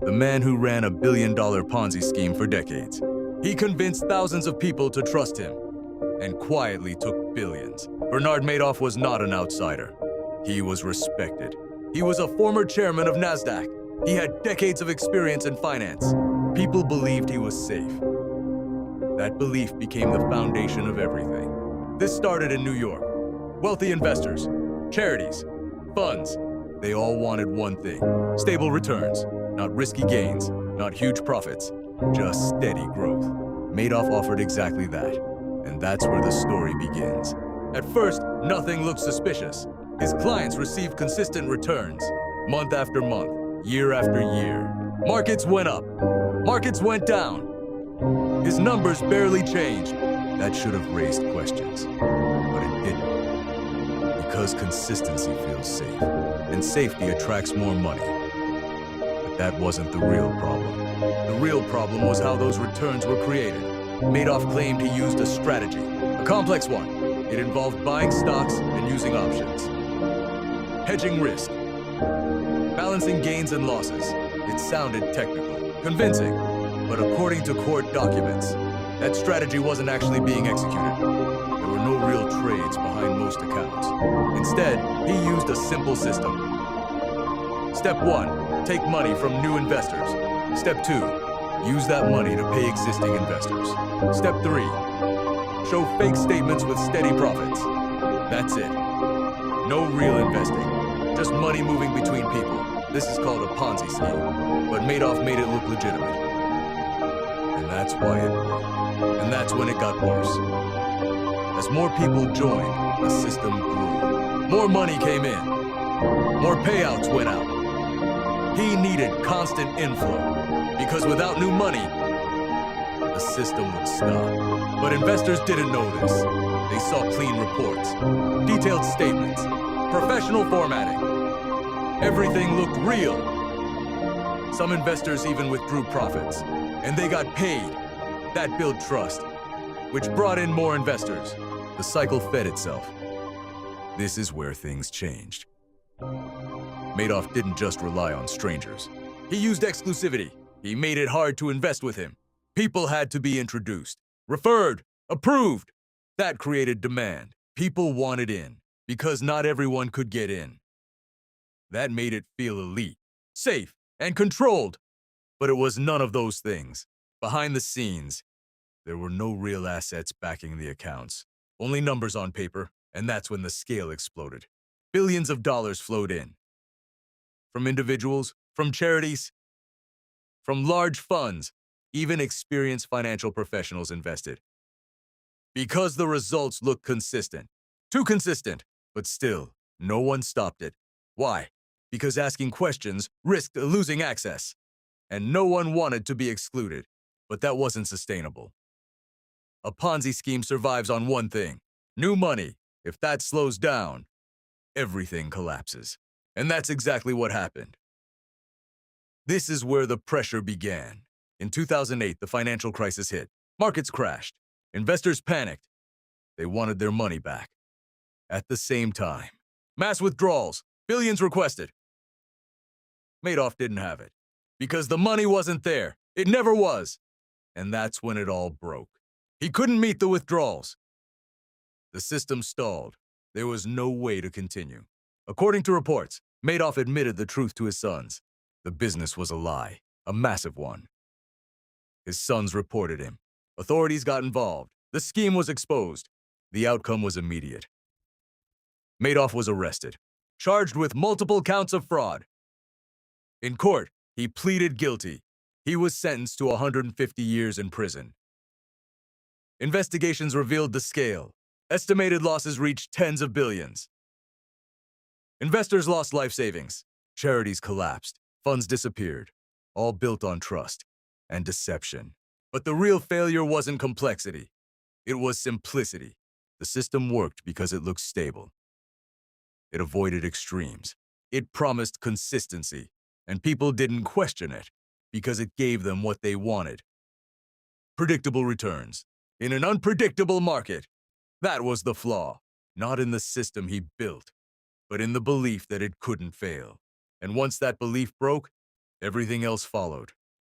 the man who ran a billion-dollar Ponzi scheme for decades. He convinced thousands of people to trust him and quietly took billions. Bernard Madoff was not an outsider. He was respected. He was a former chairman of NASDAQ. He had decades of experience in finance. People believed he was safe. That belief became the foundation of everything. This started in New York. Wealthy investors, charities, funds, they all wanted one thing: stable returns, not risky gains, not huge profits, just steady growth. Madoff offered exactly that, and that's where the story begins. At first, nothing looked suspicious. His clients received consistent returns, month after month, year after year. Markets went up, markets went down. His numbers barely changed. That should have raised questions, but it didn't. Because consistency feels safe, and safety attracts more money. But that wasn't the real problem. The real problem was how those returns were created. Madoff claimed he used a strategy, a complex one. It involved buying stocks and using options, hedging risk, balancing gains and losses. It sounded technical, convincing, but according to court documents, that strategy wasn't actually being executed. There were no real trades behind most accounts. Instead, he used a simple system. Step 1, take money from new investors. Step 2, use that money to pay existing investors. Step 3, show fake statements with steady profits. That's it. No real investing, just money moving between people. This is called a Ponzi scheme, but Madoff made it look legitimate. And that's why it worked. And that's when it got worse. As more people joined, the system grew. More money came in. More payouts went out. He needed constant inflow, because without new money, the system would stop. But investors didn't know this. They saw clean reports, detailed statements, professional formatting. Everything looked real. Some investors even withdrew profits, and they got paid. That built trust, which brought in more investors. The cycle fed itself. This is where things changed. Madoff didn't just rely on strangers. He used exclusivity. He made it hard to invest with him. People had to be introduced, referred, approved. That created demand. People wanted in, because not everyone could get in. That made it feel elite, safe, and controlled. But it was none of those things. Behind the scenes, there were no real assets backing the accounts. Only numbers on paper, and that's when the scale exploded. Billions of dollars flowed in. From individuals, from charities, from large funds, even experienced financial professionals invested. Because the results looked consistent. Too consistent, but still, no one stopped it. Why? Because asking questions risked losing access. And no one wanted to be excluded. But that wasn't sustainable. A Ponzi scheme survives on one thing: new money. If that slows down, everything collapses. And that's exactly what happened. This is where the pressure began. In 2008, the financial crisis hit. Markets crashed. Investors panicked. They wanted their money back. At the same time, mass withdrawals, billions requested. Madoff didn't have it, because the money wasn't there. It never was. And that's when it all broke. He couldn't meet the withdrawals. The system stalled. There was no way to continue. According to reports, Madoff admitted the truth to his sons. The business was a lie, a massive one. His sons reported him. Authorities got involved. The scheme was exposed. The outcome was immediate. Madoff was arrested, charged with multiple counts of fraud. In court, he pleaded guilty. He was sentenced to 150 years in prison. Investigations revealed the scale. Estimated losses reached tens of billions. Investors lost life savings. Charities collapsed. Funds disappeared. All built on trust and deception. But the real failure wasn't complexity. It was simplicity. The system worked because it looked stable. It avoided extremes. It promised consistency, and people didn't question it because it gave them what they wanted. Predictable returns in an unpredictable market. That was the flaw, not in the system he built, but in the belief that it couldn't fail. And once that belief broke, Everything else followed.